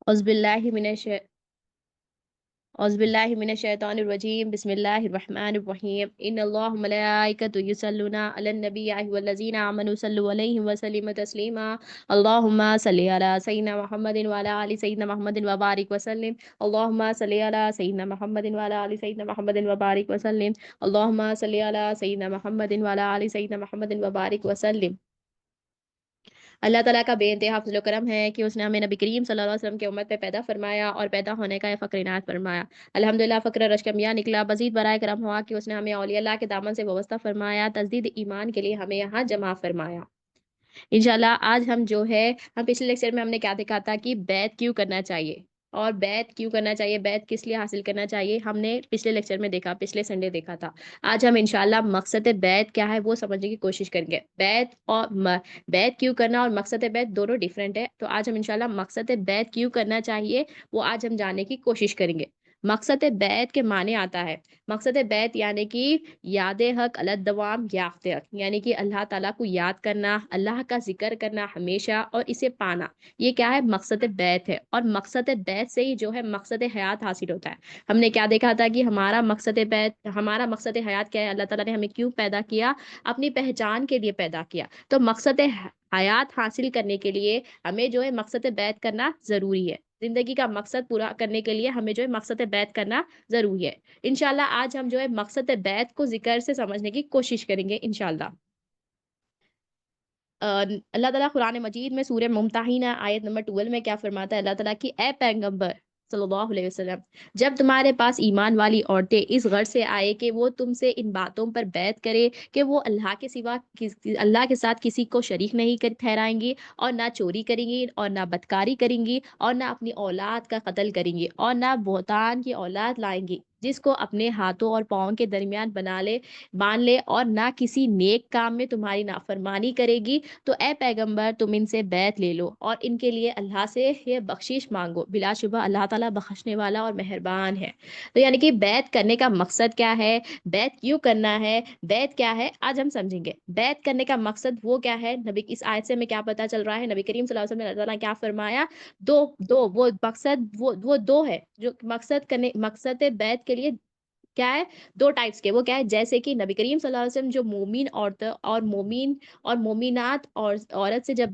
أعوذ بالله من الش أعوذ بالله من الشيطان الرجيم بسم الله الرحمن الرحيم إن الله وملائكته يصلون على النبي يا أيها الذين آمنوا صلوا عليه وسلموا تسليما اللهم صل على سيدنا محمد وعلى آل سيدنا محمد وبارك وسلم اللهم صل على سيدنا محمد وعلى آل سيدنا محمد وبارك وسلم اللهم صل على سيدنا محمد وعلى آل سيدنا محمد وبارك وسلم اللہ تعالیٰ کا بے انتہا فضل و کرم ہے کہ اس نے ہمیں نبی کریم صلی اللہ علیہ وسلم کی امت پہ پیدا فرمایا اور پیدا ہونے کا یہ فخر عنایت فرمایا۔ الحمدللہ فخر رشک انبیاء نکلا، مزید برائے کرم ہوا کہ اس نے ہمیں اولیاء اللہ کے دامن سے وابستہ فرمایا، تجدید ایمان کے لیے ہمیں یہاں جمع فرمایا۔ انشاءاللہ آج ہم پچھلے لیکچر میں ہم نے کیا دیکھا تھا کہ بیعت کیوں کرنا چاہیے، اور بیعت کیوں کرنا چاہیے، بیعت کس لیے حاصل کرنا چاہیے، ہم نے پچھلے لیکچر میں دیکھا، پچھلے سنڈے دیکھا تھا۔ آج ہم انشاءاللہ مقصد بیعت کیا ہے وہ سمجھنے کی کوشش کریں گے۔ بیعت کیوں کرنا اور مقصد بیعت دونوں ڈیفرنٹ ہے، تو آج ہم انشاءاللہ مقصد بیعت کیوں کرنا چاہیے وہ آج ہم جاننے کی کوشش کریں گے۔ مقصد بیعت کے معنی آتا ہے، مقصد بیعت یعنی کہ یاد حق الدوام یافت حق، یعنی کہ اللہ تعالیٰ کو یاد کرنا، اللہ کا ذکر کرنا ہمیشہ اور اسے پانا، یہ کیا ہے، مقصد بیعت ہے۔ اور مقصد بیعت سے ہی جو ہے مقصد حیات حاصل ہوتا ہے۔ ہم نے کیا دیکھا تھا کہ ہمارا مقصد حیات کیا ہے، اللہ تعالیٰ نے ہمیں کیوں پیدا کیا، اپنی پہچان کے لیے پیدا کیا۔ تو مقصد حیات حاصل کرنے کے لیے ہمیں جو ہے مقصد بیعت کرنا ضروری ہے۔ زندگی کا مقصد پورا کرنے کے لیے ہمیں جو ہے مقصد بیعت کرنا ضروری ہے۔ انشاءاللہ آج ہم جو ہے مقصد بیعت کو ذکر سے سمجھنے کی کوشش کریں گے انشاءاللہ۔ اللہ تعالیٰ قرآن مجید میں سورہ ممتحنہ آیت نمبر 12 میں کیا فرماتا ہے اللہ تعالیٰ کی، اے پیغمبر صلی اللہ علیہ وسلم، جب تمہارے پاس ایمان والی عورتیں اس غرض سے آئے کہ وہ تم سے ان باتوں پر بیعت کرے کہ وہ اللہ کے سوا اللہ کے ساتھ کسی کو شریک نہیں ٹھہرائیں گی، اور نہ چوری کریں گی، اور نہ بدکاری کریں گی، اور نہ اپنی اولاد کا قتل کریں گی، اور نہ بہتان کی اولاد لائیں گی جس کو اپنے ہاتھوں اور پاؤں کے درمیان باندھ لے، اور نہ کسی نیک کام میں تمہاری نافرمانی کرے گی، تو اے پیغمبر تم ان سے بیعت لے لو اور ان کے لیے اللہ سے یہ بخشش مانگو، بلا شبہ اللہ تعالیٰ بخشنے والا اور مہربان ہے۔ تو یعنی کہ بیعت کرنے کا مقصد کیا ہے، بیعت کیوں کرنا ہے، بیعت کیا ہے، آج ہم سمجھیں گے۔ بیعت کرنے کا مقصد وہ کیا ہے، نبی اس آیت سے ہمیں کیا پتہ چل رہا ہے، نبی کریم صلی اللہ علیہ وسلم نے اللہ تعالیٰ نے کیا فرمایا، وہ مقصد وہ دو ہے جو مقصد بیعت کے لیے کیا ہے، دو ٹائپس کے، وہ کیا ہے، جیسے کہ نبی کریم صلی اللہ علیہ وسلم جو مومن عورت اور مومن اور مومنات اور عورت سے جب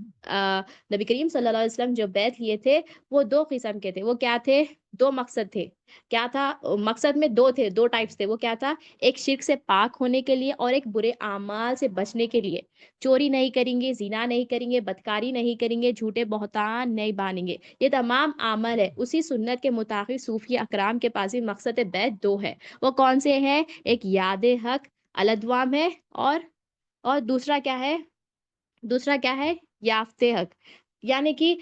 نبی کریم صلی اللہ علیہ وسلم جو بیعت لیے تھے وہ دو قسم کے تھے، وہ کیا تھے، دو مقصد تھے، کیا تھا، مقصد میں دو تھے، دو ٹائپس تھے، وہ کیا تھا، ایک شرک سے پاک ہونے کے لیے اور ایک برے اعمال سے بچنے کے لیے۔ چوری نہیں کریں گے، زنا نہیں کریں گے، بدکاری نہیں کریں گے، جھوٹے بہتان نہیں باندھیں گے، یہ تمام عمل ہے اسی سنت کے مطابق صوفی اکرام کے پاس بھی مقصد بیعت دو ہے۔ وہ کون سے ہیں، ایک یاد حق الادوام ہے، اور دوسرا کیا ہے یافت حق، یعنی کہ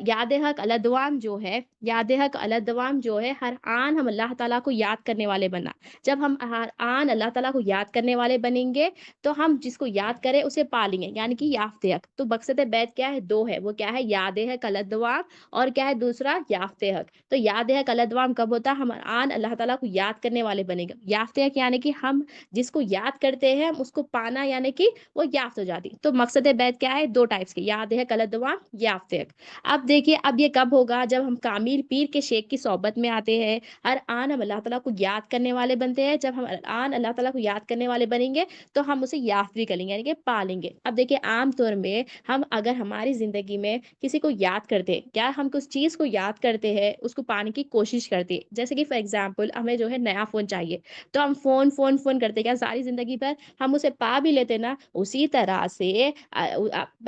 یاد حق الادوام جو ہے، یاد حق الادوام جو ہے ہر آن ہم اللہ تعالیٰ کو یاد کرنے والے بننا۔ جب ہم ہر آن اللہ تعالیٰ کو یاد کرنے والے بنیں گے تو ہم جس کو یاد کریں اسے پالیں گے، یعنی کہ یافت حق۔ تو مقصد بیعت کیا ہے، دو ہے، وہ کیا ہے، یاد حق الادوام، اور کیا ہے دوسرا، یافت حق۔ تو یاد حق الادوام کب ہوتا ہے، ہم آن اللہ تعالیٰ کو یاد کرنے والے بنیں گے۔ یافت حق یعنی کہ ہم جس کو یاد کرتے ہیں ہم اس کو پانا، یعنی کہ وہ یافت ہو جاتی۔ تو مقصد بیعت کیا ہے، دو ٹائپس کے، یاد حق الادوام، یافت حق۔ اب دیکھیے اب یہ کب ہوگا، جب ہم کامل پیر کے شیخ کی صحبت میں آتے ہیں، ہر آن ہم اللہ تعالیٰ کو یاد کرنے والے بنتے ہیں۔ جب ہم آن اللہ تعالیٰ کو یاد کرنے والے بنیں گے تو ہم اسے یافت بھی کریں گے، یعنی کہ پالیں گے۔ اب دیکھیے عام طور میں ہم اگر ہماری زندگی میں کسی کو یاد کرتے ہیں، کیا ہم کس چیز کو یاد کرتے ہیں، اس کو پانے کی کوشش کرتے ہیں، جیسے کہ فار ایگزامپل ہمیں جو ہے نیا فون چاہیے تو ہم فون کرتے، کیا ساری زندگی پر ہم اسے پا بھی لیتے نا، اسی طرح سے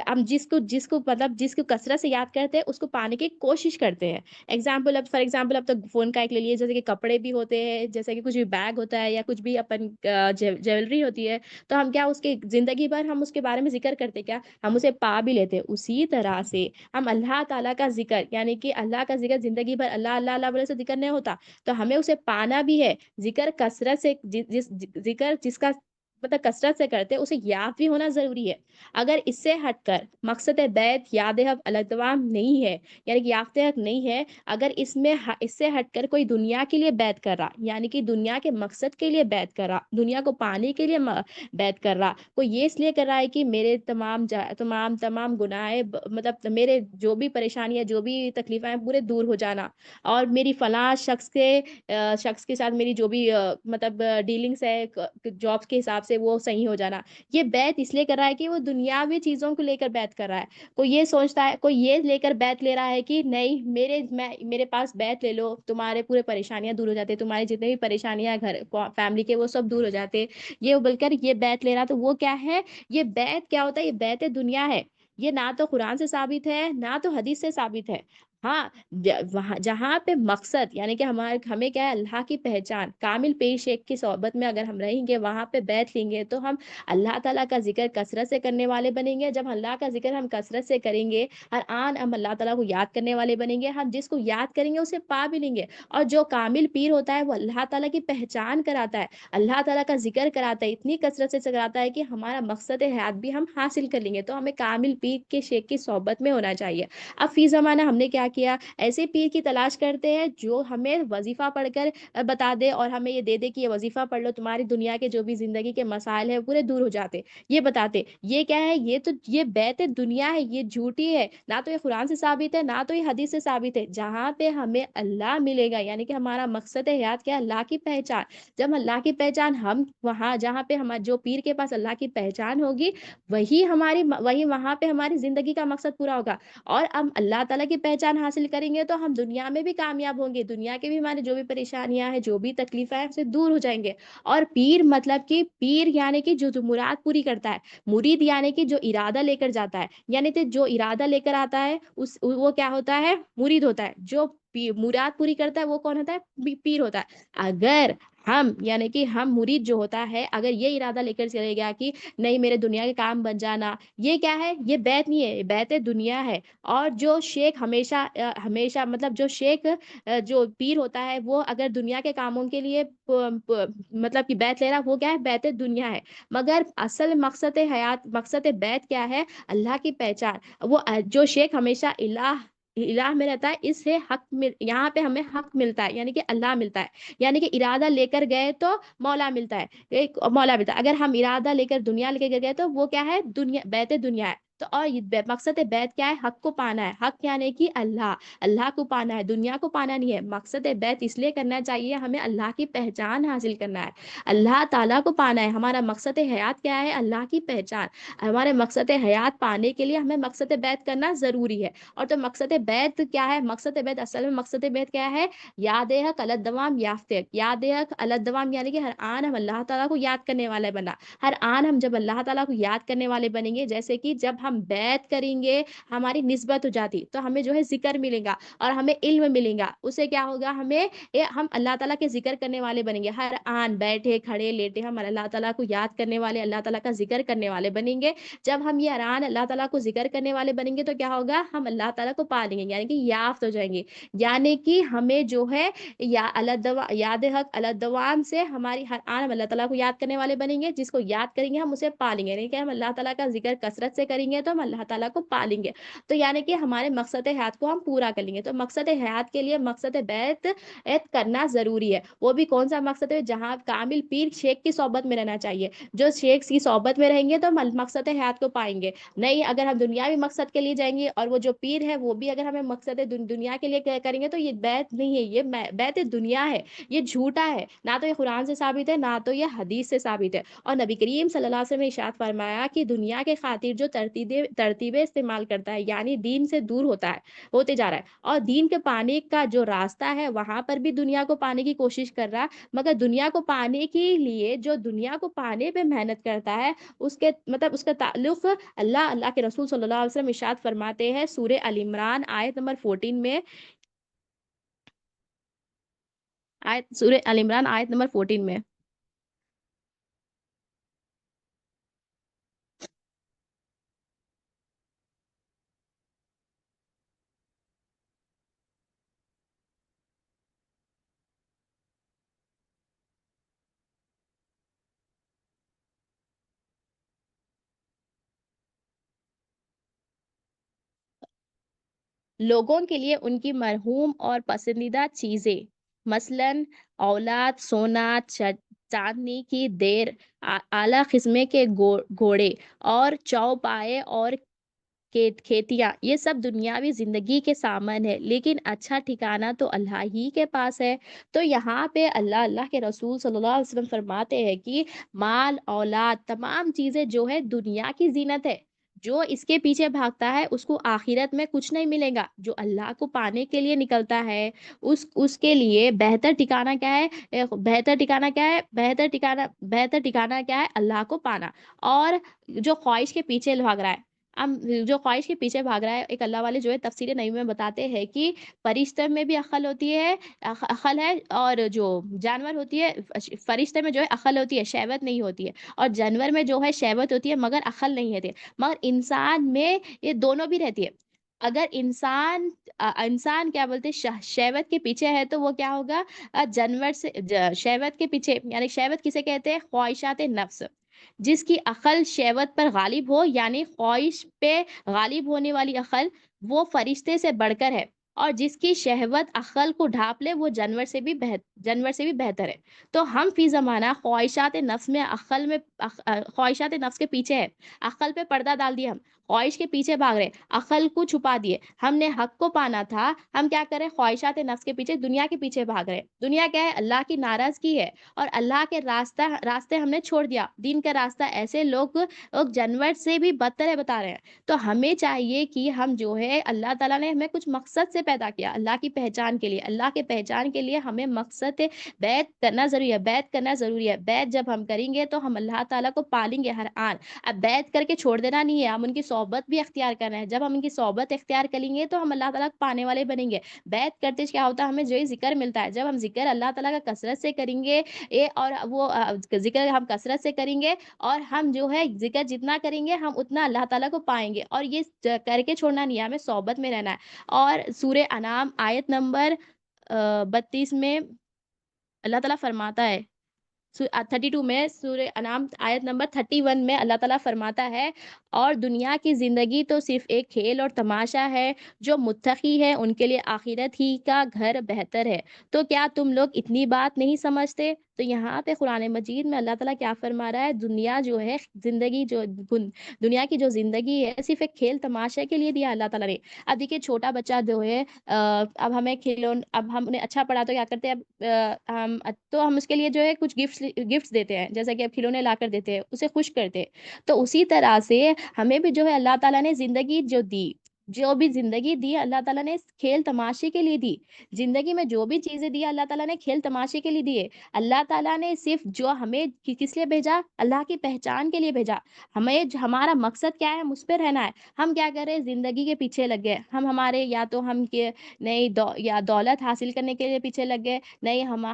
ہم جس کو کثرت سے یاد کرتے ہیں اس کو پانے کی کوشش کرتے ہیں۔ فار ایگزامپل اب تو فون کا ایک لے لیے، جیسے کہ کپڑے بھی ہوتے ہیں، جیسے کہ کچھ بھی بیگ ہوتا ہے یا کچھ بھی اپن جیولری ہوتی ہے، تو ہم کیا اس کی زندگی بھر ہم اس کے بارے میں ذکر کرتے، کیا ہم اسے پا بھی لیتے۔ اسی طرح سے ہم اللہ تعالیٰ کا ذکر، یعنی کہ اللہ کا ذکر زندگی بھر اللہ اللہ اللہ بولے سے ذکر نہیں ہوتا، تو ہمیں اسے پانا بھی ہے۔ ذکر کثرت سے ذکر جس کا مطلب کثرت سے کرتے ہیں اسے یاد بھی ہونا ضروری ہے۔ اگر اس سے ہٹ کر مقصد بیت یاد حق الادوام نہیں ہے، یعنی کہ یافت حق نہیں ہے، اگر اس سے ہٹ کر کوئی دنیا کے لیے بیت کر رہا، یعنی کہ دنیا کے مقصد کے لیے بیت کر رہا، دنیا کو پانے کے لیے بیت کر رہا، کوئی یہ اس لیے کر رہا ہے کہ میرے تمام گناہ، مطلب میرے جو بھی پریشانیاں، جو بھی تکلیفیں ہیں پورے دور ہو جانا، اور میری فلاں شخص کے ساتھ میری جو بھی مطلب ڈیلنگس ہے جابس کے حساب سے وہ صحیح ہو جانا، یہ بیت اس لیے کر رہا ہے کہ وہ دنیاوی چیزوں کو لے کر بیت کر رہا ہے۔ کوئی یہ سوچتا ہے، کوئی یہ لے کر بیت لے رہا ہے کہ نہیں میرے پاس بیت لے لو، تمہارے پورے پریشانیاں دور ہو جاتے، تمہاری جتنے بھی پریشانیاں ہیں گھر فیملی کے وہ سب دور ہو جاتے، یہ بول کر یہ بیت لے رہا، تو وہ کیا ہے؟ یہ بیت کیا ہوتا ہے؟ یہ بیت دنیا ہے۔ یہ نہ تو قرآن سے ثابت ہے، نہ تو حدیث سے ثابت ہے۔ ہاں، وہاں جہاں پہ مقصد، یعنی کہ ہمیں کیا ہے؟ اللہ کی پہچان کامل پیش ایک کی صحبت میں اگر ہم رہیں گے، وہاں پہ بیٹھ لیں گے، تو ہم اللہ تعالیٰ کا ذکر کثرت سے کرنے والے بنیں گے۔ جب اللہ کا ذکر ہم کثرت سے کریں گے، ہر آن ہم اللہ تعالیٰ کو یاد کرنے والے بنیں گے، ہم جس کو یاد کریں گے اسے پا بھی لیں گے۔ اور جو کامل پیر ہوتا ہے وہ اللہ تعالیٰ کی پہچان کراتا ہے، اللہ تعالیٰ کا ذکر کراتا ہے، اتنی کثرت سے کراتا ہے کہ ہمارا مقصد حیات بھی ہم حاصل کر لیں گے۔ تو ہمیں کامل پیر کے شیخ کی صحبت میں ہونا چاہیے۔ اب فی زمانہ ہم نے کیا کیا؟ ایسے پیر کی تلاش کرتے ہیں جو ہمیں وظیفہ پڑھ کر بتا دے، اور ہمیں یہ دے دے کہ یہ وظیفہ پڑھ لو، تمہاری دنیا کے جو بھی زندگی کے مسائل ہیں پورے دور ہو جاتے، یہ بتاتے۔ یہ کیا ہے؟ یہ بیت دنیا ہے، یہ جھوٹی ہے، نہ تو یہ قرآن سے ثابت ہے، نہ تو یہ حدیث سے ثابت ہے۔ جہاں پہ ہمیں اللہ ملے گا، یعنی کہ ہمارا مقصد حیات کیا ہے؟ اللہ کی پہچان۔ جب اللہ کی پہچان، ہم وہاں جہاں پہ جو پیر کے پاس اللہ کی پہچان ہوگی، وہی وہاں پہ ہماری زندگی کا مقصد پورا ہوگا۔ اور ہم اللہ تعالیٰ کی پہچان حاصل کریں گے تو ہم دنیا میں بھی کامیاب ہوں گے، دنیا کے بھی ہمارے جو بھی پریشانیاں ہیں، جو بھی تکلیفیں ہیں، سے دور ہو جائیں گے۔ اور پیر مطلب کہ پیر یعنی کہ جو مراد پوری کرتا ہے، مرید یعنی کہ جو ارادہ لے کر جاتا ہے، یعنی کہ جو ارادہ لے کر آتا ہے وہ کیا ہوتا ہے؟ مرید ہوتا ہے۔ جو مراد پوری کرتا ہے وہ کون ہوتا ہے؟ پیر ہوتا ہے۔ اگر ہم، یعنی کہ ہم مرید جو ہوتا ہے، اگر یہ ارادہ لے کر چلے گیا کہ نہیں میرے دنیا کے کام بن جانا، یہ کیا ہے؟ یہ بیت نہیں ہے، یہ بیت دنیا ہے۔ اور جو شیخ ہمیشہ مطلب جو شیخ جو پیر ہوتا ہے، وہ اگر دنیا کے کاموں کے لیے مطلب کہ بیت لے رہا، وہ کیا ہے؟ بیت دنیا ہے۔ مگر اصل مقصد بیت کیا ہے؟ اللہ کی پہچان۔ وہ جو شیخ ہمیشہ الہ میں رہتا ہے، اس سے یہاں پہ ہمیں حق ملتا ہے، یعنی کہ اللہ ملتا ہے، یعنی کہ ارادہ لے کر گئے تو مولا ملتا ہے، مولا ملتا ہے۔ اگر ہم ارادہ لے کر دنیا لے کر گئے تو وہ کیا ہے؟ بیت دنیا ہے۔ تو اور مقصد بیت کیا ہے؟ حق کو پانا ہے۔ حق یعنی کہ اللہ کو پانا ہے، دنیا کو پانا نہیں ہے۔ مقصد بیت اس لیے کرنا چاہیے، ہمیں اللہ کی پہچان حاصل کرنا ہے، اللہ تعالیٰ کو پانا ہے۔ ہمارا مقصد حیات کیا ہے؟ اللہ کی پہچان۔ ہمارے مقصد حیات پانے کے لیے ہمیں مقصد بیت کرنا ضروری ہے۔ اور تو مقصد بیت کیا ہے؟ مقصد بیت اصل میں مقصد بیت کیا ہے؟ یاد حق الادوام یافت حق، یاد حق الادوام، یعنی کہ ہر آن ہم اللہ تعالیٰ کو یاد کرنے والے بنا۔ ہر آن ہم جب اللہ تعالیٰ کو یاد کرنے والے بنیں گے، جیسے کہ جب ہم بیت کریں گے ہماری نسبت ہو جاتی، تو ہمیں جو ہے ذکر ملے گا اور ہمیں علم ملے گا، اسے کیا ہوگا؟ ہم اللہ تعالیٰ کے ذکر کرنے والے بنیں گے۔ ہر آن بیٹھے کھڑے لیٹے ہم اللہ تعالیٰ کو یاد کرنے والے، اللہ تعالیٰ کا ذکر کرنے والے بنیں گے۔ جب ہم یہ اران اللہ تعالیٰ کو ذکر کرنے والے بنیں گے تو کیا ہوگا؟ ہم اللہ تعالیٰ کو پا لیں گے، یعنی کہ یافت ہو جائیں گے۔ یعنی کہ ہمیں جو ہے یاد حق الادوام سے ہماری ہر آن ہم اللہ تعالیٰ کو یاد کرنے والے بنیں گے، جس کو یاد کریں گے ہم اسے پا لیں گے، یعنی کہ ہم اللہ تعالیٰ کا ذکر کثرت سے کریں گے تو ہم اللہ تعالیٰ کو پا لیں گے۔ تو یعنی کہ ہمارے مقصد حیات کو ہم پورا کر لیں گے۔ تو مقصد حیات کے لیے مقصد بیت کرنا ضروری ہے۔ وہ بھی کون سا مقصد ہے؟ جہاں کامل پیر شیخ کی صحبت میں رہنا چاہیے۔ جو شیخ کی صحبت میں رہیں گے تو ہم مقصد حیات کو پائیں گے۔ نہیں، اگر ہم دنیاوی مقصد کے لیے جائیں گے اور وہ جو پیر ہے وہ بھی اگر ہمیں مقصد دنیا کے لیے کریں گے، تو یہ بیت نہیں ہے، یہ بیت دنیا ہے، یہ جھوٹا ہے، نہ تو یہ قرآن سے ثابت ہے، نہ تو یہ حدیث سے ثابت ہے۔ اور نبی کریم صلی اللہ علیہ وسلم نے ارشاد فرمایا کہ دنیا کے خاطر جو ترتیبیں استعمال کرتا ہے، یعنی دین سے دور ہوتے جا رہا ہے، اور دین کے پانے کا جو راستہ ہے وہاں پر بھی دنیا کو پانے کی کوشش کر رہا ہے، مگر دنیا کو پانے کے لیے جو دنیا کو پانے پہ محنت کرتا ہے، اس کا تعلق اللہ کے رسول صلی اللہ علیہ وسلم ارشاد فرماتے ہیں سورہ ال عمران آیت نمبر 14 میں، سورہ ال عمران آیت نمبر 14 میں، لوگوں کے لیے ان کی مرحوم اور پسندیدہ چیزیں، مثلاً اولاد، سونا، چاندنی کی دیر، اعلیٰ قسم کے گھوڑے اور چوپائے اور کھیتیاں، یہ سب دنیاوی زندگی کے سامان ہے، لیکن اچھا ٹھکانہ تو اللہ ہی کے پاس ہے۔ تو یہاں پہ اللہ کے رسول صلی اللہ علیہ وسلم فرماتے ہیں کہ مال، اولاد، تمام چیزیں جو ہے دنیا کی زینت ہے، جو اس کے پیچھے بھاگتا ہے اس کو آخرت میں کچھ نہیں ملے گا۔ جو اللہ کو پانے کے لیے نکلتا ہے اس کے لیے بہتر ٹھکانہ کیا ہے؟ بہتر ٹھکانہ کیا ہے؟ اللہ کو پانا۔ اور جو خواہش کے پیچھے بھاگ رہا ہے، جو خواہش کے پیچھے بھاگ رہا ہے، ایک اللہ والے جو ہے تفسیر نبی میں بتاتے ہیں کہ فرشتے میں بھی عقل ہوتی ہے، عقل ہے، اور جو جانور ہوتی ہے، فرشتے میں جو ہے عقل ہوتی ہے، شہوت نہیں ہوتی ہے، اور جانور میں جو ہے شہوت ہوتی ہے مگر عقل نہیں ہوتی ہے، مگر انسان میں یہ دونوں بھی رہتی ہے۔ اگر انسان کیا بولتے شہوت کے پیچھے ہے تو وہ کیا ہوگا؟ جانور سے شہوت کے پیچھے، یعنی شہوت کسے کہتے ہیں؟ خواہشات نفس۔ جس کی عقل شہوت پر غالب ہو، یعنی خواہش پہ غالب ہونے والی عقل، وہ فرشتے سے بڑھ کر ہے، اور جس کی شہوت عقل کو ڈھانپ لے وہ جانور سے بھی بہتر ہے۔ تو ہم فی زمانہ خواہشات نفس میں خواہشات نفس کے پیچھے ہے، عقل پہ پردہ ڈال دیا، ہم خواہش کے پیچھے بھاگ رہے، عقل کو چھپا دیے۔ ہم نے حق کو پانا تھا، ہم کیا کریں؟ خواہشات نفس کے پیچھے، دنیا کے پیچھے بھاگ رہے۔ دنیا کیا ہے؟ اللہ کی ناراضگی ہے، اور اللہ کے راستے ہم نے چھوڑ دیا، دین کا راستہ۔ ایسے لوگ جانور سے بھی بدتر ہے، بتا رہے ہیں۔ تو ہمیں چاہیے کہ ہم جو ہے، اللہ تعالیٰ نے ہمیں کچھ مقصد سے پیدا کیا، اللہ کی پہچان کے لیے، اللہ کے پہچان کے لیے ہمیں مقصد بیعت کرنا ضروری ہے، بیعت کرنا ضروری ہے۔ بیعت جب ہم کریں گے تو ہم اللہ تعالیٰ کو پالیں گے ہر آن۔ اب بیعت کر کے چھوڑ دینا نہیں ہے، ہم ان کی صحبت بھی اختیار کرنا ہے۔ جب ہم ان کی صحبت اختیار کریں گے تو ہم اللہ تعالیٰ کو پانے والے بنیں گے۔ بیعت کرتے کیا ہوتا ہے؟ ہمیں جو ذکر ملتا ہے، جب ہم ذکر اللہ تعالیٰ کا کثرت سے کریں گے، اور وہ ذکر ہم کثرت سے کریں گے، اور ہم جو ہے ذکر جتنا کریں گے ہم اتنا اللہ تعالیٰ کو پائیں گے، اور یہ کر کے چھوڑنا نہیں ہے، ہمیں صحبت میں رہنا ہے۔ اور سورہ انعام آیت نمبر 32 میں اللہ تعالیٰ فرماتا ہے، 32 میں، سورہ انعام آیت نمبر 31 میں اللہ تعالیٰ فرماتا ہے، اور دنیا کی زندگی تو صرف ایک کھیل اور تماشا ہے، جو متقی ہے ان کے لیے آخرت ہی کا گھر بہتر ہے۔ تو کیا تم لوگ اتنی بات نہیں سمجھتے؟ تو یہاں پہ قرآن مجید میں اللہ تعالیٰ کیا فرما رہا ہے؟ دنیا کی جو زندگی ہے صرف ایک کھیل تماشے کے لیے دیا اللہ تعالیٰ نے۔ اب دیکھیے چھوٹا بچہ جو ہے، اب ہم نے اچھا پڑھا تو کیا کرتے ہیں؟ تو ہم اس کے لیے جو ہے کچھ گفٹس دیتے ہیں، جیسا کہ اب کھلونے لا کر دیتے ہیں، اسے خوش کرتے ہیں۔ تو اسی طرح سے ہمیں بھی جو ہے اللہ تعالیٰ نے زندگی جو بھی زندگی دی اللہ تعالیٰ نے کھیل تماشے کے لیے دی۔ زندگی میں جو بھی چیزیں دی اللہ تعالیٰ نے کھیل تماشے کے لیے دیے۔ اللہ تعالیٰ نے صرف جو ہمیں کس لیے بھیجا؟ اللہ کی پہچان کے لیے بھیجا۔ ہمارا مقصد کیا ہے؟ ہم اس پہ رہنا ہے۔ ہم کیا کر رہے ہیں؟ زندگی کے پیچھے لگ گئے ہمارے، یا تو ہم نئی یا دولت حاصل کرنے کے لیے پیچھے لگ گئے، نہیں ہم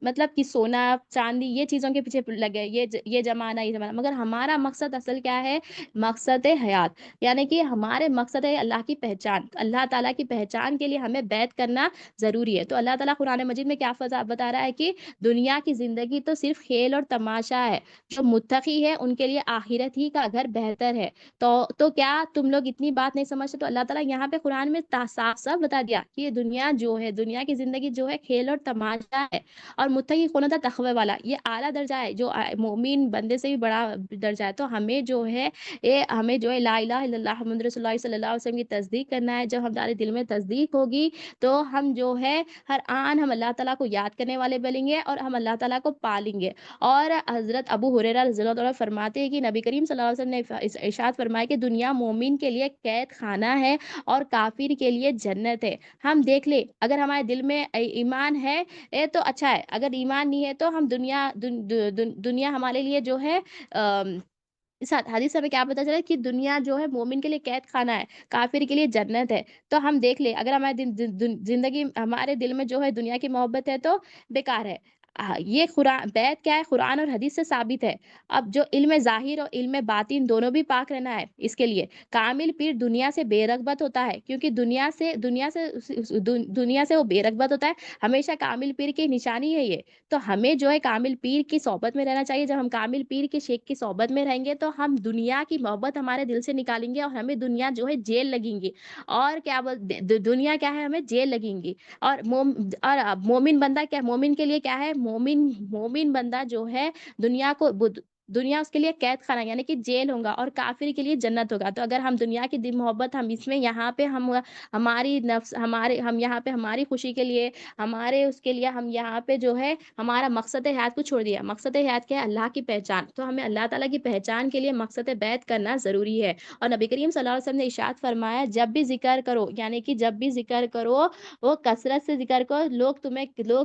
مطلب کہ سونا چاندی یہ چیزوں کے پیچھے لگے، یہ زمانہ، مگر ہمارا مقصد اصل کیا ہے؟ مقصد حیات، یعنی کہ ہمارے مقصد ہے اللہ کی پہچان، اللہ تعالیٰ کی پہچان کے لیے ہمیں بیعت کرنا ضروری ہے۔ تو اللہ تعالیٰ قرآن مجید میں کیا بتا رہا ہے کہ دنیا کی زندگی تو صرف کھیل اور تماشا ہے، جو متقی ہے ان کے لیے آخرت ہی کا گھر بہتر ہے۔ تو کیا تم لوگ اتنی بات نہیں سمجھتے؟ تو اللہ تعالیٰ یہاں پہ قرآن میں صاف صاف بتا دیا کہ یہ دنیا جو ہے، دنیا کی زندگی جو ہے کھیل اور تماشا ہے، اور متقی کون ہوتا ہے؟ تقوی والا، یہ اعلیٰ درجہ ہے، جو مومن بندے سے بھی بڑا درجہ ہے۔ تو ہمیں جو ہے لا الہ الا اللہ محمد رسول اللہ صلی اللہ علیہ وسلم کی تصدیق کرنا ہے۔ جب ہمارے دل میں تصدیق ہوگی تو ہم جو ہے ہر آن ہم اللہ تعالیٰ کو یاد کرنے والے بنیں گے، اور ہم اللہ تعالیٰ کو پالیں گے۔ اور حضرت ابو ہریرہ رضی اللہ عنہ فرماتے ہیں کہ نبی کریم صلی اللہ علیہ وسلم نے ارشاد فرمایا کہ دنیا مومن کے لیے قید خانہ ہے اور کافر کے لیے جنت ہے۔ ہم دیکھ لیں، اگر ہمارے دل میں ایمان ہے تو اچھا ہے، اگر ایمان نہیں ہے تو ہم دنیا ہمارے لیے جو ہے اس حدیث سے ہمیں کیا پتہ چلا کہ دنیا جو ہے مومن کے لیے قید خانہ ہے، کافر کے لیے جنت ہے۔ تو ہم دیکھ لیں، اگر ہمارے زندگی ہمارے دل میں جو ہے دنیا کی محبت ہے تو بیکار ہے۔ یہ قرآن بیت کیا ہے؟ قرآن اور حدیث سے ثابت ہے۔ اب جو علم ظاہر اور علم باطن دونوں بھی پاک رہنا ہے اس کے لیے۔ کامل پیر دنیا سے بے رغبت ہوتا ہے، کیونکہ دنیا سے وہ بے رغبت ہوتا ہے، ہمیشہ کامل پیر کی نشانی ہے یہ۔ تو ہمیں جو ہے کامل پیر کی صحبت میں رہنا چاہیے۔ جب ہم کامل پیر کے شیخ کی صحبت میں رہیں گے تو ہم دنیا کی محبت ہمارے دل سے نکالیں گے، اور ہمیں دنیا جو ہے جیل لگیں گی، اور کیا دنیا کیا ہے، ہمیں جیل لگیں گی۔ اور مومن بندہ کیا، مومن کے لیے کیا ہے، مومن بندہ جو ہے دنیا اس کے لیے قید خانہ یعنی کہ جیل ہوگا، اور کافر کے لیے جنت ہوگا۔ تو اگر ہم دنیا کی محبت ہم اس میں یہاں پہ ہماری نفس ہم یہاں پہ ہماری خوشی کے لیے، ہمارے اس کے لیے ہم یہاں پہ جو ہے ہمارا مقصد حیات کو چھوڑ دیا۔ مقصد حیات کیا ہے؟ اللہ کی پہچان۔ تو ہمیں اللہ تعالیٰ کی پہچان کے لیے مقصد بیعت کرنا ضروری ہے۔ اور نبی کریم صلی اللہ علیہ وسلم نے ارشاد فرمایا، جب بھی ذکر کرو، یعنی کہ جب بھی ذکر کرو وہ کثرت سے ذکر کرو، لوگ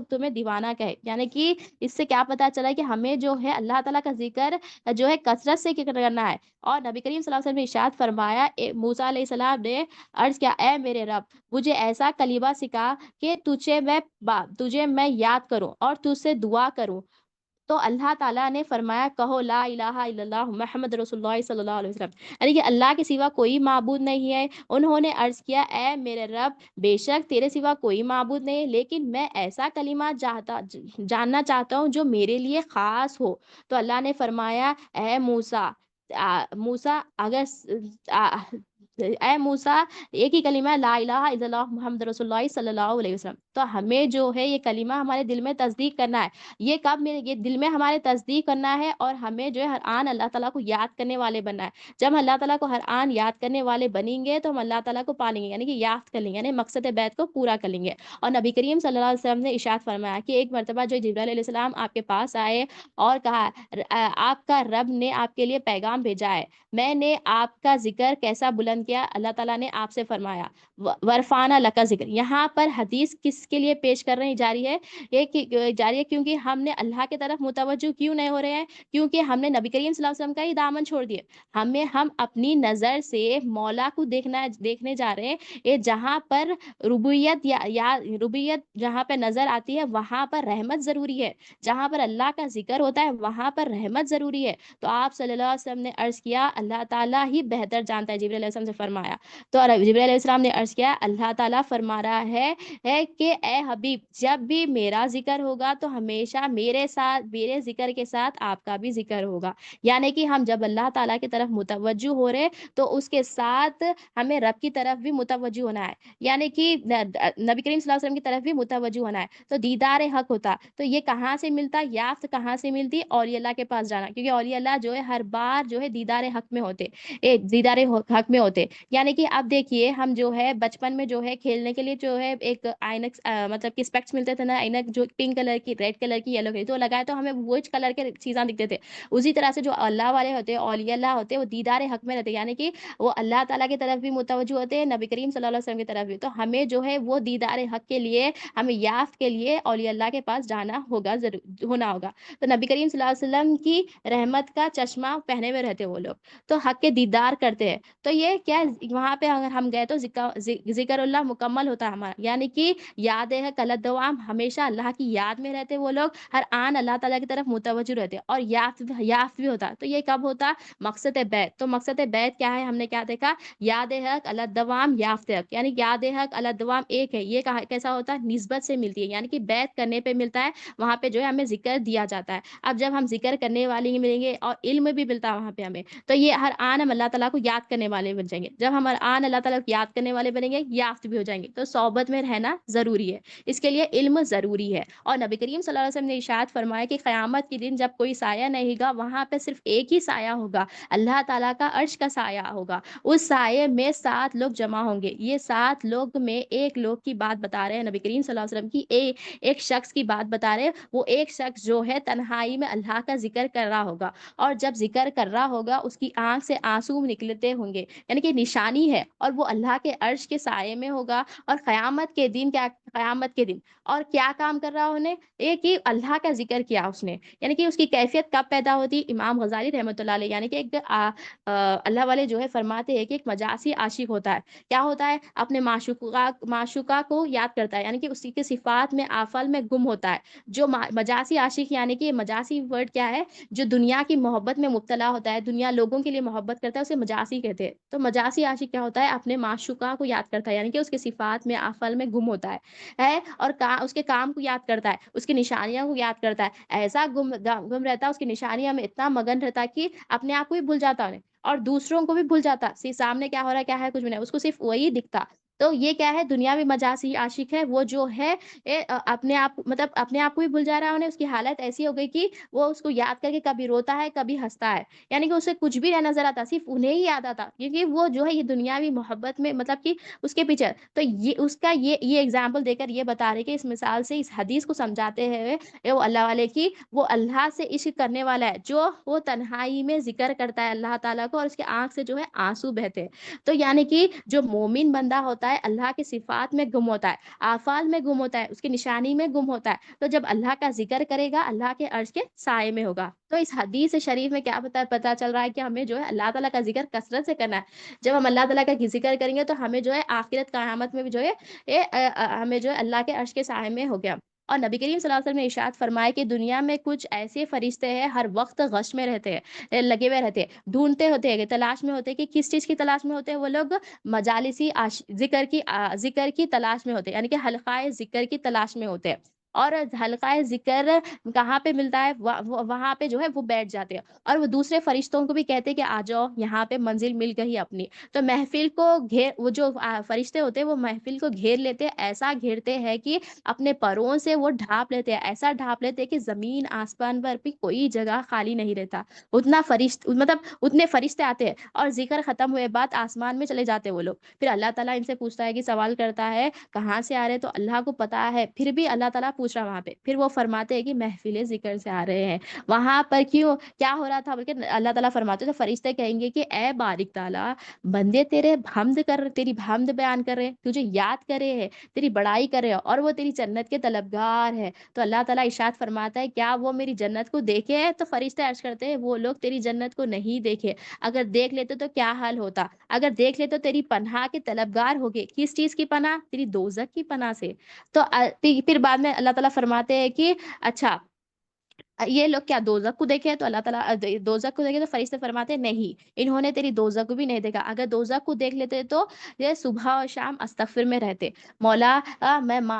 تمہیں دیوانہ کہے۔ یعنی کہ اس سے کیا پتا چلا کہ ہمیں جو ہے اللہ تعالیٰ کا ذکر جو ہے کثرت سے کرنا ہے۔ اور نبی کریم صلی اللہ علیہ وسلم نے ارشاد فرمایا، موسیٰ علیہ السلام نے عرض کیا، اے میرے رب، مجھے ایسا کلمہ سکھا کہ تجھے میں یاد کروں اور تجھ سے دعا کروں۔ تو اللہ تعالیٰ نے فرمایا، کہو لا الہ الا اللہ محمد رسول اللہ صلی اللہ علیہ وسلم، یعنی کہ اللہ کے سوا کوئی معبود نہیں ہے۔ انہوں نے عرض کیا، اے میرے رب، بے شک تیرے سوا کوئی معبود نہیں ہے، لیکن میں ایسا کلمہ جاننا چاہتا ہوں جو میرے لیے خاص ہو۔ تو اللہ نے فرمایا، اے موسیٰ اے موسیٰ، ایک ہی کلمہ ہے، لا الہ الا اللہ محمد رسول اللہ صلی اللہ علیہ وسلم۔ تو ہمیں جو ہے یہ کلمہ ہمارے دل میں تصدیق کرنا ہے۔ یہ یہ دل میں ہمارے تصدیق کرنا ہے، اور ہمیں جو ہے ہر آن اللہ تعالیٰ کو یاد کرنے والے بننا ہے۔ جب ہم اللہ تعالیٰ کو ہر آن یاد کرنے والے بنیں گے تو ہم اللہ تعالیٰ کو پالیں گے، یعنی کہ یاد کر لیں گے، یعنی مقصد بیت کو پورا کر لیں گے۔ اور نبی کریم صلی اللہ علیہ وسلم نے ارشاد فرمایا کہ ایک مرتبہ جو جبرائیل علیہ السلام آپ کے پاس آئے اور کہا، آپ کا رب نے آپ کے لیے پیغام بھیجا ہے، میں نے آپ کا ذکر کیسا بلند کیا۔ اللہ تعالیٰ نے آپ سے فرمایا، ورفانہ لکا ذکر۔ یہاں پر حدیث کس کے لیے پیش کر رہے ہیں جاری ہے؟ جاری ہے کیونکہ ہم نے اللہ کی طرف متوجہ کیوں نہیں ہو رہے ہیں؟ کیونکہ ہم نے نبی کریم صلی اللہ علیہ وسلم کا ہی دامن چھوڑ دیا۔ ہم اپنی نظر سے مولا کو دیکھنے جا رہے ہیں۔ یہ جہاں پر ربوبیت یا ربوبیت جہاں پہ نظر آتی ہے وہاں پر رحمت ضروری ہے، جہاں پر اللہ کا ذکر ہوتا ہے وہاں پر رحمت ضروری ہے۔ تو آپ صلی اللہ علیہ وسلم نے عرض کیا، اللہ تعالیٰ ہی بہتر جانتا ہے، جبرائیل علیہ السلام سے فرمایا۔ تو جبرائیل علیہ السلام نے عرض کیا، اللہ تعالیٰ فرما رہا ہے کہ اے حبیب، جب بھی میرا ذکر ہوگا تو ہمیشہ میرے ذکر کے ساتھ آپ کا بھی ذکر ہوگا۔ یعنی کہ ہم جب اللہ تعالیٰ کی طرف متوجہ ہو رہے تو اس کے ساتھ ہمیں رب کی طرف بھی متوجہ ہونا ہے، یعنی کہ نبی کریم صلی اللہ علیہ وسلم کی طرف بھی متوجہ ہونا ہے۔ تو دیدار حق ہوتا، تو یہ کہاں سے ملتا؟ یافت کہاں سے ملتی؟ اولیاء اللہ کے پاس جانا، کیونکہ اولیاء اللہ جو ہے ہر بار جو ہے دیدار حق میں ہوتے۔ یعنی کہ اب دیکھیے، ہم جو ہے بچپن میں جو ہے کھیلنے کے لیے جو ہے ایک آئنک مطلب کہ اسپیکٹس ملتے تھے نا، آئنک جو پنک کلر کی، ریڈ کلر کی، یلو کلر، تو لگائے تو ہمیں وہ کلر کے چیزاں دکھتے تھے۔ اسی طرح سے جو اللہ والے ہوتے، اولیاء اللہ ہوتے، وہ دیدار حق میں رہتے، یعنی کہ وہ اللہ تعالیٰ کی طرف بھی متوجہ ہوتے ہیں، نبی کریم صلی اللہ علیہ وسلم کی طرف بھی۔ تو ہمیں جو ہے وہ دیدار حق کے لیے، ہمیں یافت کے لیے اولیاء اللہ کے پاس جانا ہوگا، ہونا ہوگا۔ تو نبی کریم صلی اللہ علیہ وسلم کی رحمت کا چشمہ پہنے ہوئے رہتے وہ لوگ، تو حق کے دیدار کرتے ہیں۔ تو یہ کیا، وہاں پہ اگر ہم گئے تو ذکر اللہ مکمل ہوتا ہے ہمارا، یعنی کہ یاد ہے کلت دوام، ہمیشہ اللہ کی یاد میں رہتے وہ لوگ، ہر آن اللہ تعالیٰ کی طرف متوجہ رہتے، اور یافت بھی ہوتا۔ تو یہ کب ہوتا؟ مقصد بیت۔ تو مقصد بیت کیا ہے؟ ہم نے کیا دیکھا؟ یاد حق الت دوام، یافت حق، یعنی یاد حق الت دوام ایک ہے۔ یہ کیسا ہوتا ہے؟ نسبت سے ملتی ہے، یعنی کہ بیت کرنے پہ ملتا ہے، وہاں پہ جو ہے ہمیں ذکر دیا جاتا ہے۔ اب جب ہم ذکر کرنے والے ملیں گے اور علم بھی ملتا ہے وہاں پہ ہمیں، تو یہ ہر آن ہم اللہ تعالیٰ کو یاد کرنے والے بن جائیں گے۔ جب ہم ہر آن اللہ تعالیٰ کو یاد کرنے والے بنیں گے، یافت بھی ہو جائیں گے۔ تو صحبت میں رہنا ضروری ہے، اس کے لیے علم ضروری ہے۔ اور نبی کریم صلی اللہ علیہ وسلم نے ارشاد فرمایا کہ قیامت کے دن جب کوئی سایہ نہیں گا، وہاں پہ صرف ایک ہی سایہ ہوگا، اللہ تعالیٰ کا عرش کا سایہ ہوگا۔ اس سایے میں 7 لوگ جمع ہوں گے۔ یہ 7 لوگ میں ایک لوگ کی بات بتا رہے ہیں، نبی کریم صلی اللہ علیہ وسلم کی ایک شخص کی بات بتا رہے ہیں۔ وہ ایک شخص جو ہے تنہائی میں اللہ کا ذکر کر رہا ہوگا، اور جب ذکر کر رہا ہوگا اس کی آنکھ سے آنسو نکلتے ہوں گے، یعنی کہ نشانی ہے، اور وہ اللہ کے عرش کے سائے میں ہوگا۔ اور قیامت کے دن کیا، قیامت کے دن۔ اور کیا کام کر رہا انہیں، ایک کہ اللہ کا ذکر کیا اس نے، یعنی کہ اس کی کیفیت کب پیدا ہوتی، امام غزالی رحمۃ اللہ علیہ یعنی کہ ایک اللہ والے جو ہے فرماتے ہیں کہ ایک مجاسی عاشق ہوتا ہے، کیا ہوتا ہے، اپنے معشوقہ کو یاد کرتا ہے، یعنی کہ اسی کے صفات میں افعال میں گم ہوتا ہے۔ جو مجاسی عاشق یعنی کہ مجاسی ورڈ کیا ہے، جو دنیا کی محبت میں مبتلا ہوتا ہے، دنیا لوگوں کے لیے محبت کرتا ہے، اسے مجاسی کہتے ہیں۔ تو مجاسی عاشق کیا ہوتا ہے، اپنے معشوقہ کو یاد کرتا ہے، یعنی کہ اس کے صفات میں افعال میں گم ہوتا ہے اور اس کے کام کو یاد کرتا ہے، اس کی نشانیاں کو یاد کرتا ہے، ایسا گم رہتا ہے، اس کی نشانیاں میں اتنا مگن رہتا ہے کہ اپنے آپ کو بھی بھول جاتا ہے اور دوسروں کو بھی بھول جاتا، سامنے کیا ہو رہا ہے کیا ہے کچھ بھی نہیں، اس کو صرف وہی دکھتا۔ تو یہ کیا ہے، دنیاوی مجاسی عاشق ہے، وہ جو ہے اپنے آپ مطلب اپنے آپ کو بھی بھول جا رہا ہے، انہیں اس کی حالت ایسی ہو گئی کہ وہ اس کو یاد کر کے کبھی روتا ہے کبھی ہنستا ہے، یعنی کہ اسے کچھ بھی نہ نظر آتا، صرف انہیں ہی یاد آتا، کیونکہ وہ جو ہے یہ دنیاوی محبت میں مطلب کہ اس کے پیچھے۔ تو یہ اس کا یہ ایگزامپل دے کر یہ بتا رہے کہ اس مثال سے اس حدیث کو سمجھاتے ہیں وہ اللہ والے کی، وہ اللہ سے عشق کرنے والا ہے جو وہ تنہائی میں ذکر کرتا ہے اللہ تعالیٰ کو، اور اس کے آنکھ سے جو ہے آنسو بہتے ہیں۔ تو یعنی کہ جو مومن بندہ ہوتا ہے اللہ کے صفات میں گم ہوتا ہے، آفال میں گم ہوتا ہے، اس کی نشانی میں گم ہوتا ہے، تو جب اللہ کا ذکر کرے گا اللہ کے عرش کے سائے میں ہوگا۔ تو اس حدیث شریف میں کیا پتا چل رہا ہے کہ ہمیں جو ہے اللہ تعالیٰ کا ذکر کثرت سے کرنا ہے۔ جب ہم اللہ تعالیٰ کا ذکر کریں گے تو ہمیں جو ہے آخرت قیامت میں بھی جو ہے ہمیں جو ہے اللہ کے عرش کے سائے میں ہو گیا۔ اور نبی کریم صلی اللہ علیہ وسلم نے ارشاد فرمایا کہ دنیا میں کچھ ایسے فرشتے ہیں ہر وقت غش میں رہتے ہیں، لگے ہوئے رہتے ہیں، ڈھونڈتے ہوتے ہیں، تلاش میں ہوتے ہیں کہ کس چیز کی تلاش میں ہوتے ہیں، وہ لوگ مجالسی ذکر کی تلاش میں ہوتے ہیں، یعنی کہ حلقہ ذکر کی تلاش میں ہوتے ہیں۔ اور حلقہ ذکر کہاں پہ ملتا ہے، وہاں پہ جو ہے وہ بیٹھ جاتے ہیں، اور وہ دوسرے فرشتوں کو بھی کہتے ہیں کہ آ جاؤ یہاں پہ منزل مل گئی اپنی۔ تو محفل کو وہ جو فرشتے ہوتے ہیں وہ محفل کو گھیر لیتے ہیں، ایسا گھیرتے ہیں کہ اپنے پروں سے وہ ڈھانپ لیتے ہیں، ایسا ڈھانپ لیتے ہیں کہ زمین آسمان پر بھی کوئی جگہ خالی نہیں رہتا، اتنے فرشتے آتے ہیں، اور ذکر ختم ہوئے بعد آسمان میں چلے جاتے ہیں وہ لوگ۔ پھر اللہ تعالیٰ ان سے پوچھتا ہے کہ سوال کرتا ہے کہاں سے آ رہے، تو اللہ کو پتا ہے، پھر بھی اللہ تعالیٰ پوچھ رہا وہاں پہ، پھر وہ فرماتے ہیں کہ محفل ذکر سے آ رہے ہیں۔ وہاں پر کیوں کیا ہو رہا تھا بلکہ اللہ تعالیٰ فرماتے تو فرشتے کہیں گے کہ اے بارک تعالیٰ، بندے تیری حمد بیان کر رہے ہیں، تجھے یاد کر رہے ہیں، تیری بڑائی کر رہے ہیں، اور وہ تیری جنت کے طلبگار ہے۔ تو اللہ تعالیٰ ارشاد فرماتا ہے کیا وہ میری جنت کو دیکھے ہیں، تو فرشتے عرض کرتے ہیں وہ لوگ تیری جنت کو نہیں دیکھے، اگر دیکھ لیتے تو کیا حال ہوتا، اگر دیکھ لیتے تو تیری پناہ کے طلبگار ہوگے، کس چیز کی پناہ، تیری دوزخ کی پناہ سے۔ تو پھر بعد میں اللہ تعالیٰ فرماتے ہیں کہ اچھا یہ لوگ کیا دوزخ کو دیکھے، تو اللہ تعالیٰ دوزخ کو دیکھے، تو فرشتے فرماتے نہیں، انہوں نے تیری دوزخ کو بھی نہیں دیکھا، اگر دوزخ کو دیکھ لیتے تو یہ صبح اور شام استغفر میں رہتے، مولا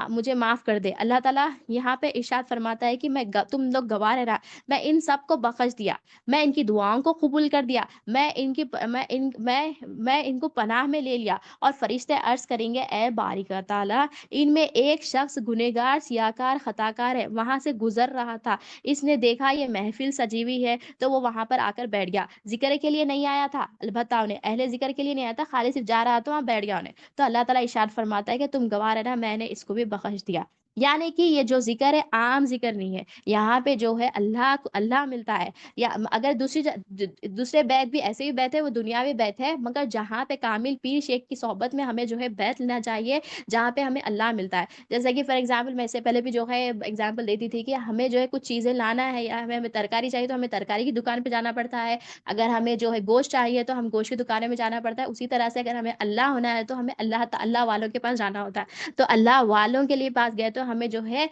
مجھے معاف کر دے۔ اللہ تعالیٰ یہاں پہ ارشاد فرماتا ہے کہ تم لوگ گواہ رہا، میں ان سب کو بخش دیا، میں ان کی دعاؤں کو قبول کر دیا، میں ان کو پناہ میں لے لیا۔ اور فرشتے عرض کریں گے اے بارک تعالیٰ، ان میں ایک شخص گنہگار سیاکار خطاکار ہے، وہاں سے گزر رہا تھا، اس نے دیکھا یہ محفل سجی ہوئی ہے تو وہ وہاں پر آ کر بیٹھ گیا، ذکر کے لیے نہیں آیا تھا، البتہ انہیں اہل ذکر کے لیے نہیں آیا تھا، خالی صرف جا رہا تو وہاں بیٹھ گیا انہیں۔ تو اللہ تعالیٰ ارشاد فرماتا ہے کہ تم گواہ رہنا، میں نے اس کو بھی بخش دیا۔ یعنی کہ یہ جو ذکر ہے عام ذکر نہیں ہے، یہاں پہ جو ہے اللہ کو اللہ ملتا ہے، یا اگر دوسرے بیت بھی ایسے ہی بیت ہے، وہ دنیاوی بیت ہے، مگر جہاں پہ کامل پیر شیخ کی صحبت میں ہمیں جو ہے بیت لینا چاہیے، جہاں پہ ہمیں اللہ ملتا ہے۔ جیسے کہ فار ایگزامپل میں اس سے پہلے بھی جو ہے ایگزامپل دیتی تھی کہ ہمیں جو ہے کچھ چیزیں لانا ہے، یا ہمیں ترکاری چاہیے تو ہمیں ترکاری کی دکان پہ جانا پڑتا ہے، اگر ہمیں جو ہے گوشت چاہیے تو ہم گوشت کی دکانیں میں جانا پڑتا ہے، اسی طرح سے اگر ہمیں اللہ ہونا ہے تو ہمیں اللہ والوں کے پاس جانا ہوتا ہے۔ تو اللہ والوں کے لیے پاس گئے تو ہمیں جو ہے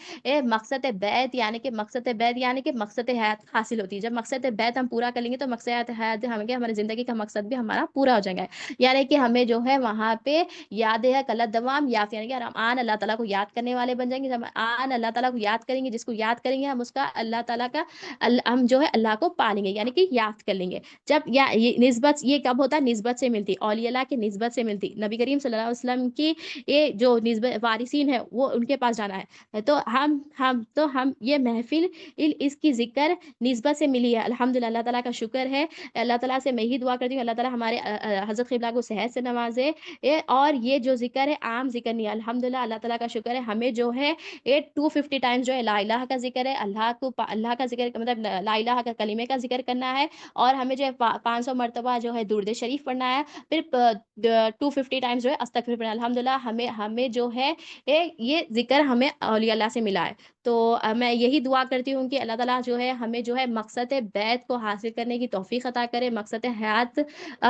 مقصد بیت یعنی کہ مقصد حیات حاصل ہوتی ہے۔ جب مقصد بیت ہم پورا کر لیں گے تو مقصد حیات ہماری زندگی کا مقصد بھی ہمارا پورا ہو جائے گا، یعنی کہ ہمیں جو ہے وہاں پہ یاد ہے کلت دوام یافت، یعنی کہ ہم اللہ تعالیٰ کو یاد کرنے والے بن جائیں گے، جب ہم اللہ تعالیٰ کو یاد کریں گے، جس کو یاد کریں گے ہم اس کا اللہ تعالیٰ کا ہم جو ہے اللہ کو پالیں گے، یعنی کہ یافت کر لیں گے۔ جب یہ نسبت یہ کب ہوتا ہے، نسبت سے ملتی، اولیاء اللہ کی نسبت سے ملتی، نبی کریم صلی اللہ علیہ وسلم کی یہ جو نسبت وارثین ہے وہ ان کے پاس جانا ہے۔ ہے، تو ہم یہ محفل اس کی ذکر نسبت سے ملی ہے، الحمدللہ اللہ تعالیٰ کا شکر ہے۔ اللہ تعالیٰ سے میں یہی دعا کرتی ہوں اللہ تعالیٰ ہمارے حضرت قبلہ کو صحت سے نوازے، اور یہ جو ذکر ہے عام ذکر نہیں ہے، الحمدللہ اللہ تعالیٰ کا شکر ہے، ہمیں جو ہے یہ 250 ٹائمز جو ہے لا الہ کا ذکر ہے، اللہ کا ذکر مطلب لا الہ کا کلمے کا ذکر کرنا ہے، اور ہمیں جو ہے 500 مرتبہ جو ہے درود شریف پڑھنا ہے، پھر 250 ٹائمز جو ہے استغفر پڑھنا ہے۔ الحمدللہ ہمیں جو ہے یہ ذکر ہمیں اولیاء اللہ سے ملا ہے۔ تو میں یہی دعا کرتی ہوں کہ اللہ تعالیٰ جو ہے ہمیں جو ہے مقصد بیت کو حاصل کرنے کی توفیق عطا کرے، مقصد حیات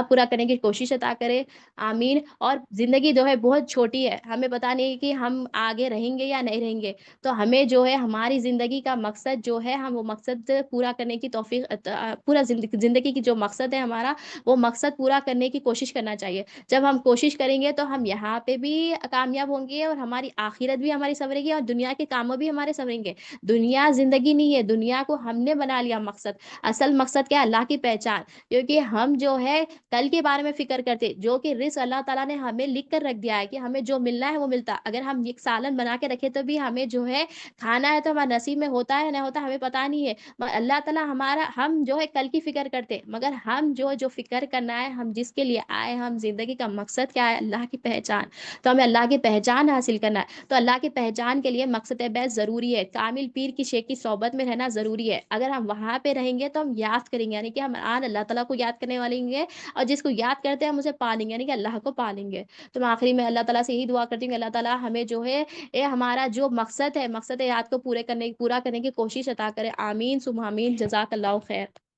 پورا کرنے کی کوشش عطا کرے، آمین۔ اور زندگی جو ہے بہت چھوٹی ہے، ہمیں پتہ نہیں کہ ہم آگے رہیں گے یا نہیں رہیں گے، تو ہمیں جو ہے ہماری زندگی کا مقصد جو ہے ہم وہ مقصد پورا کرنے کی توفیق پورا زندگی کی جو مقصد ہے ہمارا وہ مقصد پورا کرنے کی کوشش کرنا چاہیے۔ جب ہم کوشش کریں گے تو ہم یہاں پہ بھی کامیاب ہوں گے، اور ہماری آخرت بھی ہماری سنورے گی، اور دنیا کے کاموں بھی ہمارے سنوریں گے۔ دنیا زندگی نہیں ہے، دنیا کو ہم نے بنا لیا مقصد، اصل مقصد کیا ہے؟ اللہ کی پہچان، کیونکہ ہم جو ہے کل کے بارے میں فکر کرتے، جو کہ رزق اللہ تعالیٰ نے ہمیں لکھ کر رکھ دیا ہے کہ ہمیں جو ملنا ہے وہ ملتا، اگر ہم ایک سالن بنا کے رکھے تو بھی ہمیں جو ہے کھانا ہے، تو ہمارے نصیب میں ہوتا ہے نہیں ہوتا ہمیں پتہ نہیں ہے، مگر اللہ تعالیٰ ہم جو ہے کل کی فکر کرتے، مگر ہم جو فکر کرنا ہے، ہم جس کے لیے آئے، ہم زندگی کا مقصد کیا ہے؟ اللہ کی پہچان، تو ہمیں اللہ کی پہچان حاصل کرنا ہے، تو اللہ کی پہچان کے لیے مقصد بیت ضروری ہے، کامل پیر کی شیخ کی صحبت میں رہنا ضروری ہے، اگر ہم وہاں پہ رہیں گے تو ہم یاد کریں گے، یعنی کہ ہم اللہ تعالیٰ کو یاد کرنے والے ہیں، اور جس کو یاد کرتے ہیں ہم اسے پالیں گے، یعنی کہ اللہ کو پالیں گے۔ تو میں آخری میں اللہ تعالیٰ سے یہی دعا کرتی ہوں کہ اللہ تعالیٰ ہمیں جو ہے ہمارا جو مقصد ہے، مقصد یاد کو پورا کرنے کی کوشش عطا کرے، آمین ثم آمین، جزاک اللہ خیر۔